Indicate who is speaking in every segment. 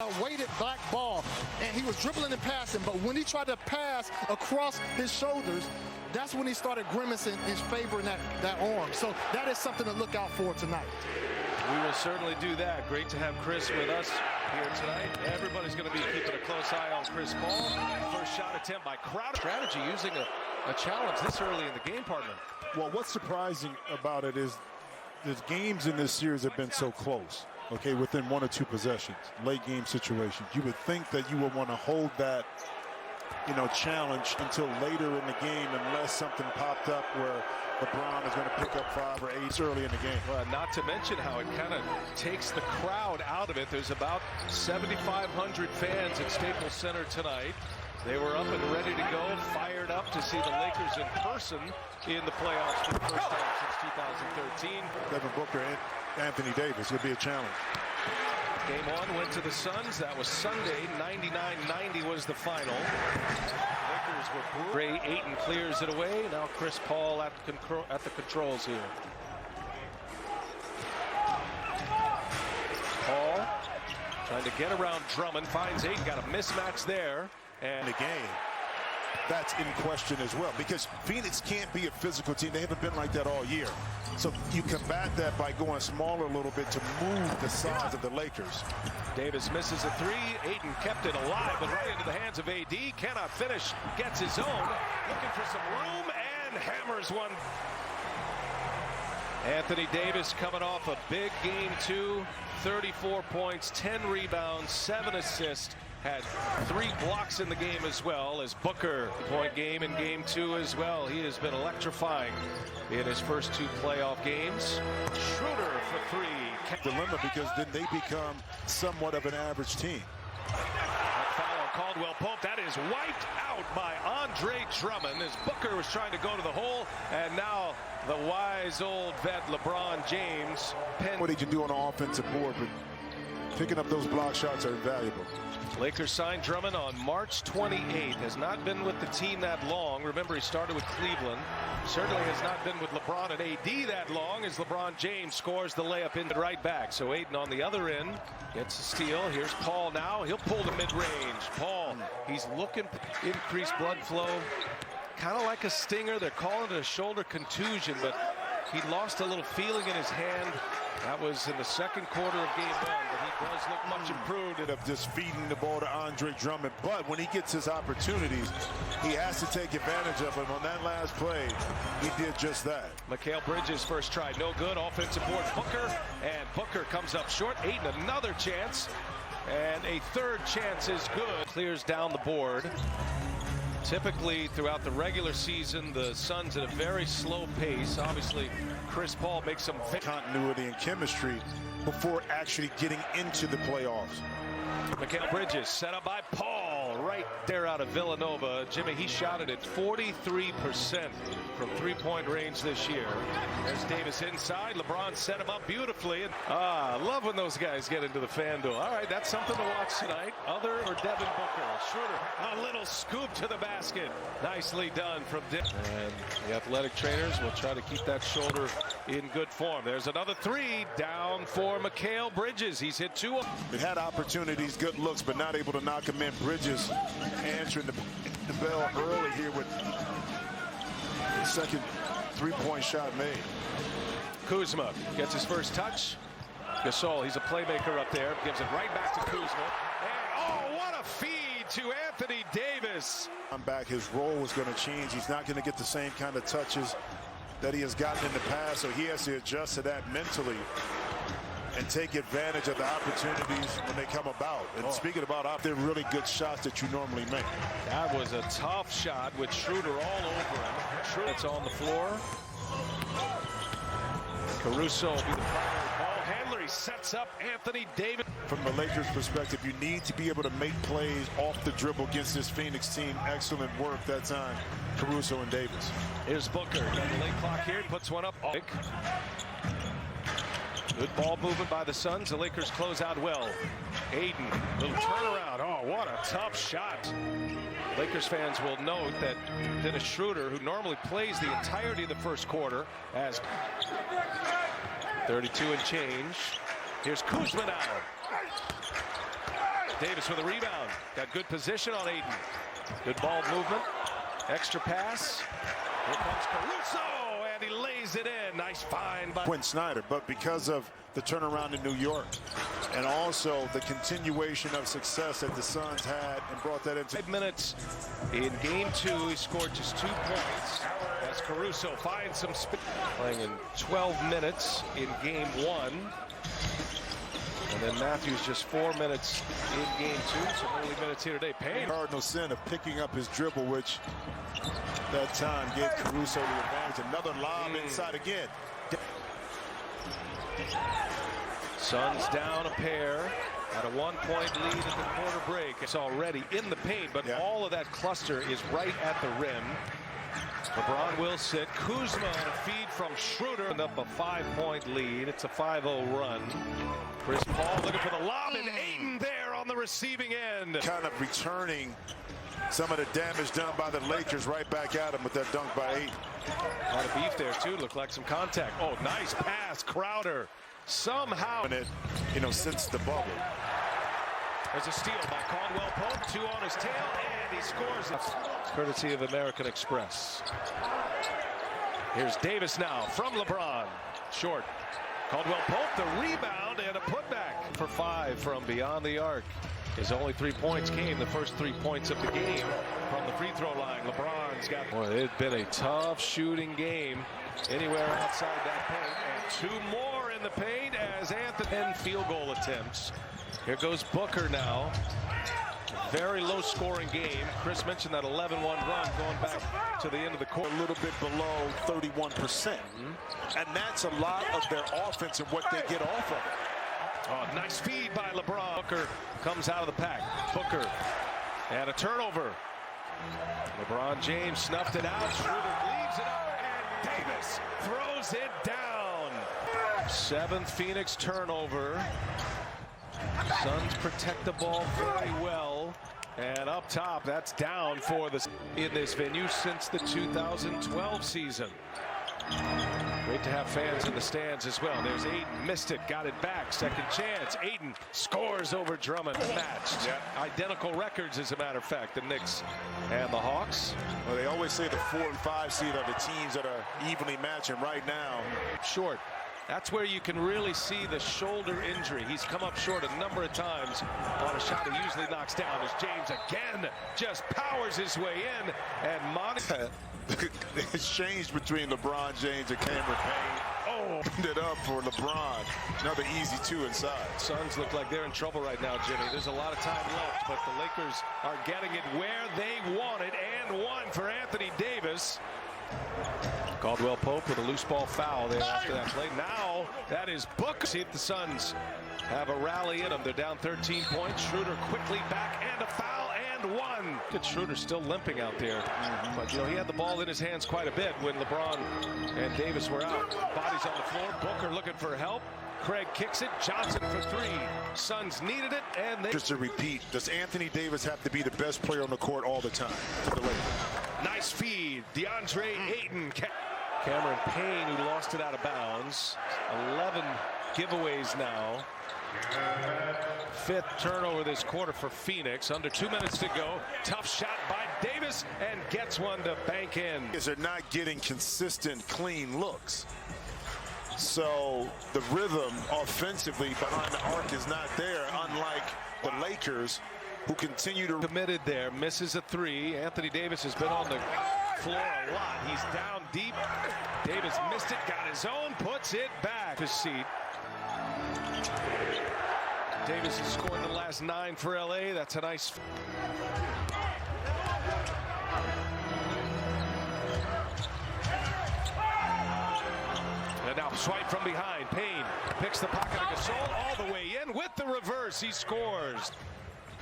Speaker 1: A weighted black ball, and he was dribbling and passing, but when he tried to pass across his shoulders, that's when he started grimacing in favor of that arm. So that is something to look out for tonight.
Speaker 2: We will certainly do that. Great to have Chris with us here tonight. Everybody's going to be keeping a close eye on Chris Paul. First shot attempt by Crowder. Strategy using a challenge this early in the game, partner.
Speaker 3: Well, what's surprising about it is the games in this series have been so close. Okay, within 1 or 2 possessions, late game situations. You would think that you would want to hold that, challenge until later in the game unless something popped up where LeBron is going to pick up 5 or 8 early in the game.
Speaker 2: Well, not to mention how it kind of takes the crowd out of it. There's about 7,500 fans at Staples Center tonight. They were up and ready to go, fired up to see the Lakers in person in the playoffs for the first time since 2013.
Speaker 3: Devin Booker and Anthony Davis would be a challenge.
Speaker 2: Game 1 went to the Suns. That was Sunday. 99-90 was the final. Lakers were Ray Ayton clears it away. Now Chris Paul at the controls here. Paul trying to get around Drummond. Finds Ayton. Got a mismatch there.
Speaker 3: And the game, that's in question as well, because Phoenix can't be a physical team. They haven't been like that all year. So you combat that by going smaller a little bit to move the size of the Lakers.
Speaker 2: Davis misses a 3. Ayton kept it alive, but right into the hands of AD. Cannot finish. Gets his own. Looking for some room and hammers one. Anthony Davis coming off a big game 2. 34 points, 10 rebounds, 7 assists. Had 3 blocks in the game as well as Booker. Point game in game 2 as well. He has been electrifying in his first 2 playoff games. Schroeder for 3.
Speaker 3: Dilemma, because then they become somewhat of an average team.
Speaker 2: That foul on Caldwell Pope. That is wiped out by Andre Drummond as Booker was trying to go to the hole. And now the wise old vet LeBron James.
Speaker 3: What he can do on the offensive board, but picking up those block shots are invaluable.
Speaker 2: Lakers signed Drummond on March 28th. Has not been with the team that long. Remember, he started with Cleveland. Certainly has not been with LeBron and AD that long as LeBron James scores the layup into the right back. So Ayton on the other end gets a steal. Here's Paul now. He'll pull the mid-range. Paul, he's looking to increase blood flow. Kind of like a stinger. They're calling it a shoulder contusion, but he lost a little feeling in his hand. That was in the second quarter of game 1, but he does look much improved.
Speaker 3: Of just feeding the ball to Andre Drummond, but when he gets his opportunities, he has to take advantage of them. On that last play, he did just that.
Speaker 2: Mikal Bridges first try, no good. Offensive board, Booker, and Booker comes up short. Ayton another chance, and a third chance is good. Clears down the board. Typically, throughout the regular season, the Suns at a very slow pace. Obviously, Chris Paul makes some
Speaker 3: continuity and chemistry before actually getting into the playoffs.
Speaker 2: Mikal Bridges set up by Paul right there out of Villanova. Jimmy, he shot it at 43% from 3-point range this year. There's Davis inside. LeBron set him up beautifully. And I love when those guys get into the fan duel. All right, that's something to watch tonight. Other or Devin Booker. Schroeder, a little scoop to the basket. Nicely done from Dick. And the athletic trainers will try to keep that shoulder in good form. There's another 3 down for Mikal Bridges. He's hit 2.
Speaker 3: It had opportunities, good looks, but not able to knock him in. Bridges answering the bell early here with the second 3-point shot made.
Speaker 2: Kuzma gets his first touch. Gasol, he's a playmaker up there, gives it right back to Kuzma. And oh, what a feed to Anthony Davis.
Speaker 3: I'm back. His role was going to change. He's not going to get the same kind of touches that he has gotten in the past, so he has to adjust to that mentally and take advantage of the opportunities when they come about. And speaking about they're really good shots that you normally make.
Speaker 2: That was a tough shot with Schroeder all over him. Schroeder's on the floor. Caruso will be the primary ball handler. He sets up Anthony Davis.
Speaker 3: From the Lakers' perspective, you need to be able to make plays off the dribble against this Phoenix team. Excellent work that time, Caruso and Davis.
Speaker 2: Here's Booker. Got the late clock here. Puts one up. Good ball movement by the Suns. The Lakers close out well. Ayton, little turnaround. Oh, what a tough shot. Lakers fans will note that Dennis Schroeder, who normally plays the entirety of the first quarter, as 32 and change. Here's Kuzma now. Davis with a rebound. Got good position on Ayton. Good ball movement. Extra pass. Here comes Caruso, and he lays it in. Nice find by
Speaker 3: Quinn Snyder, but because of the turnaround in New York and also the continuation of success that the Suns had and brought that into
Speaker 2: 5 minutes in game 2, he scored just 2 points as Caruso finds some speed. Playing in 12 minutes in game 1. And then Matthews just 4 minutes in game 2. Some early minutes here today. Payne.
Speaker 3: Cardinal sin of picking up his dribble, which that time gave Caruso the advantage. Another lob inside again.
Speaker 2: Suns down a pair at a 1-point lead at the quarter break. It's already in the paint, but all of that cluster is right at the rim. LeBron will sit. Kuzma on a feed from Schroeder, and up a 5-point lead. It's a 5-0 run. Chris Paul looking for the lob, and Ayton there on the receiving end.
Speaker 3: Kind of returning some of the damage done by the Lakers right back at him with that dunk by Ayton.
Speaker 2: A lot of beef there too. Looked like some contact. Oh, nice pass, Crowder. Somehow,
Speaker 3: Since the bubble.
Speaker 2: There's a steal by Caldwell Pope. 2 on his tail, and he scores it. Courtesy of American Express. Here's Davis now from LeBron. Short. Caldwell Pope, the rebound, and a putback for 5 from beyond the arc. His only 3 points came the first 3 points of the game from the free throw line. LeBron's got. Boy, it had been a tough shooting game anywhere outside that paint. And 2 more in the paint as Anthony 10 field goal attempts. Here goes Booker now. Very low scoring game. Chris mentioned that 11-1 run going back to the end of the court.
Speaker 3: A little bit below 31%. And that's a lot of their offense and what they get off of it.
Speaker 2: Oh, nice feed by LeBron. Booker comes out of the pack. Booker and a turnover. LeBron James snuffed it out. Schroeder leaves it up, and Davis throws it down. 7th Phoenix turnover. Suns protect the ball very well. And up top, that's down for in this venue since the 2012 season. Great to have fans in the stands as well. There's Ayton, missed it, got it back. Second chance. Ayton scores over Drummond. Matched. Identical records, as a matter of fact, the Knicks and the Hawks.
Speaker 3: Well, they always say the 4 and 5 seed are the teams that are evenly matching right now.
Speaker 2: Short. That's where you can really see the shoulder injury. He's come up short a number of times on a shot he usually knocks down as James again just powers his way in. And Monty.
Speaker 3: The exchange between LeBron James and Cameron Payne opened it up for LeBron. Another easy 2 inside.
Speaker 2: Suns look like they're in trouble right now, Jimmy. There's a lot of time left, but the Lakers are getting it where they want it, and 1 for Anthony Davis. Caldwell Pope with a loose ball foul there after that play. Now that is Booker. See if the Suns have a rally in them. They're down 13 points. Schroeder quickly back, and a foul, and 1. Good. Schroeder still limping out there. But, he had the ball in his hands quite a bit when LeBron and Davis were out. Bodies on the floor. Booker looking for help. Craig kicks it. Johnson for 3. Suns needed it, and they.
Speaker 3: Just to repeat, does Anthony Davis have to be the best player on the court all the time for the Lakers?
Speaker 2: Nice feed. DeAndre Ayton. Cameron Payne, who lost it out of bounds. 11 giveaways now. 5th turnover this quarter for Phoenix. Under 2 minutes to go. Tough shot by Davis, and gets one to bank in.
Speaker 3: They're not getting consistent, clean looks. So the rhythm offensively behind the arc is not there, unlike the Lakers, who continue to.
Speaker 2: Committed there, misses a 3. Anthony Davis has been on the floor a lot. He's down deep. Davis missed it, got his own, puts it back. His seat. Davis has scored the last 9 for LA. That's a nice. And now swipe from behind. Payne picks the pocket of Gasol all the way in with the reverse. He scores.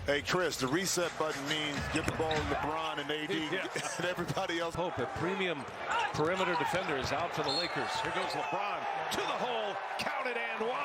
Speaker 3: Hey, Chris, the reset button means get the ball to LeBron and AD and everybody else.
Speaker 2: Hope a premium perimeter defender is out for the Lakers. Here goes LeBron to the hole. Count it, and 1.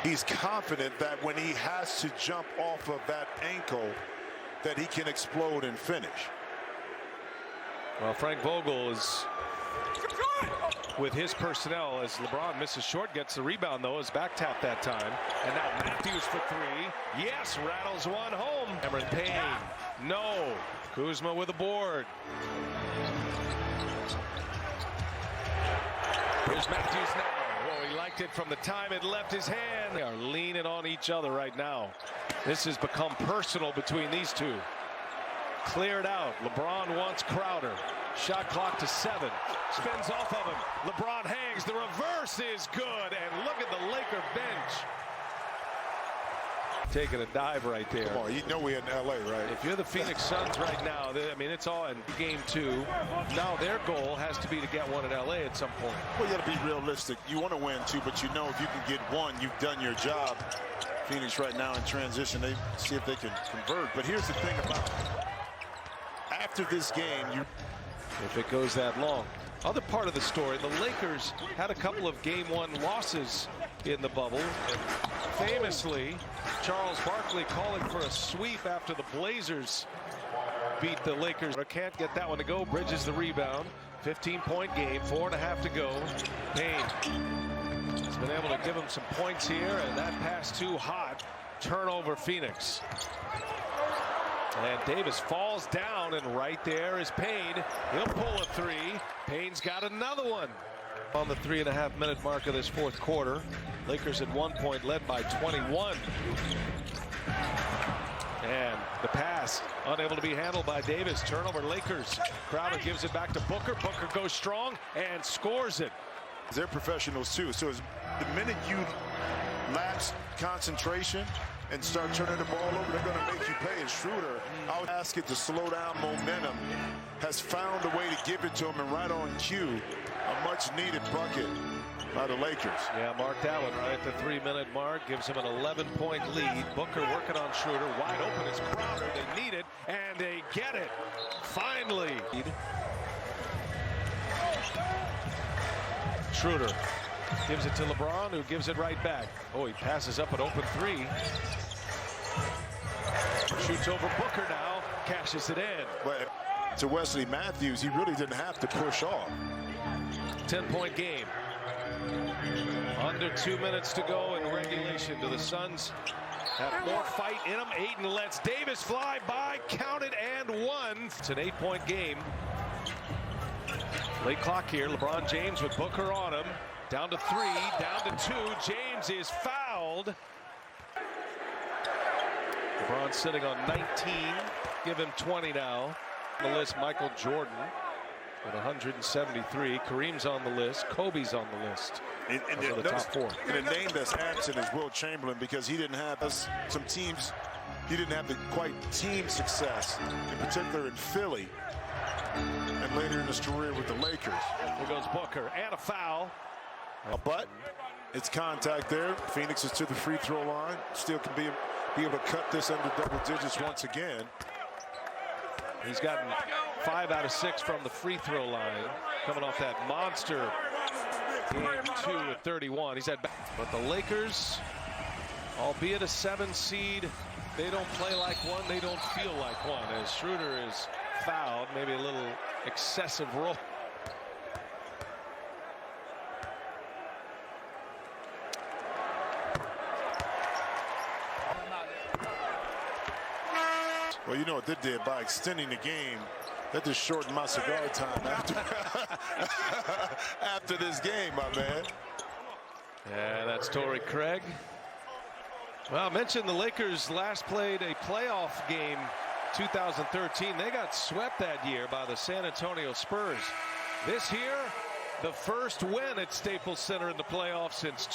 Speaker 3: He's confident that when he has to jump off of that ankle, that he can explode and finish.
Speaker 2: Well, Frank Vogel is with his personnel as LeBron misses short, gets the rebound though, is back tap that time. And now Matthews for three. Yes, rattles one home. Cameron Payne, no. Kuzma with a board. Here's Matthews now. Oh, he liked it from the time it left his hand. They are leaning on each other right now. This has become personal between these two. Cleared out. LeBron wants Crowder. Shot clock to 7. Spins off of him. LeBron hangs. The reverse is good. And look at the Laker bench. Taking a dive right there.
Speaker 3: Come on, you know we're in LA, right?
Speaker 2: If you're the Phoenix Suns right now, I mean, it's all in game 2. Now their goal has to be to get one in LA at some point.
Speaker 3: Well, you got to be realistic. You want to win 2, but you know if you can get 1, you've done your job. Phoenix right now in transition, they see if they can convert. But here's the thing about it. After this game,
Speaker 2: if it goes that long. Other part of the story, the Lakers had a couple of game 1 losses in the bubble. And famously, Charles Barkley calling for a sweep after the Blazers beat the Lakers. Can't get that one to go. Bridges the rebound. 15-point game, 4.5 to go. Payne has been able to give him some points here, and that pass too hot. Turnover Phoenix. And Davis falls down, and right there is Payne. He'll pull a 3. Payne's got another one. On the 3.5-minute mark of this fourth quarter, Lakers at 1 point led by 21. And the pass unable to be handled by Davis. Turnover Lakers. Crowder gives it back to Booker. Booker goes strong and scores it.
Speaker 3: they're professionals too. So the minute you lapse concentration and start turning the ball over, they're going to make you pay. And Schroeder, I would ask it to slow down momentum, has found a way to give it to him, and right on cue, a much-needed bucket by the Lakers.
Speaker 2: Yeah, mark that one right at the 3-minute mark. Gives him an 11-point lead. Booker working on Schroeder. Wide open is Crowder. They need it, and they get it. Finally. Schroeder gives it to LeBron, who gives it right back. Oh, he passes up an open three. Shoots over Booker now. Cashes it in.
Speaker 3: But to Wesley Matthews, he really didn't have to push off.
Speaker 2: 10-point game. Under 2 minutes to go in regulation. Do the Suns have more fight in them? Ayton lets Davis fly by, counted and one. It's an 8-point game. Late clock here. LeBron James with Booker on him. Down to 3, down to 2. James is fouled. LeBron sitting on 19. Give him 20 now. On the list, Michael Jordan with 173. Kareem's on the list. Kobe's on the list.
Speaker 3: And
Speaker 2: the top 4.
Speaker 3: And a name that's absent is Will Chamberlain, because he didn't have some teams. He didn't have the quite team success, in particular in Philly, and later in his career with the Lakers.
Speaker 2: Here goes Booker, and a foul.
Speaker 3: But it's contact there. Phoenix is to the free throw line. Still can be able to cut this under double digits once again.
Speaker 2: He's gotten 5 out of 6 from the free throw line, coming off that monster game 2 at 31. He's had, but the Lakers, albeit a 7 seed, they don't play like one. They don't feel like one. As Schroeder is fouled, maybe a little excessive roll.
Speaker 3: Well, you know what they did by extending the game. That just shortened my cigar time after this game, my man.
Speaker 2: Yeah, that's Torrey Craig. Well, I mentioned the Lakers last played a playoff game 2013. They got swept that year by the San Antonio Spurs. This here, the first win at Staples Center in the playoffs since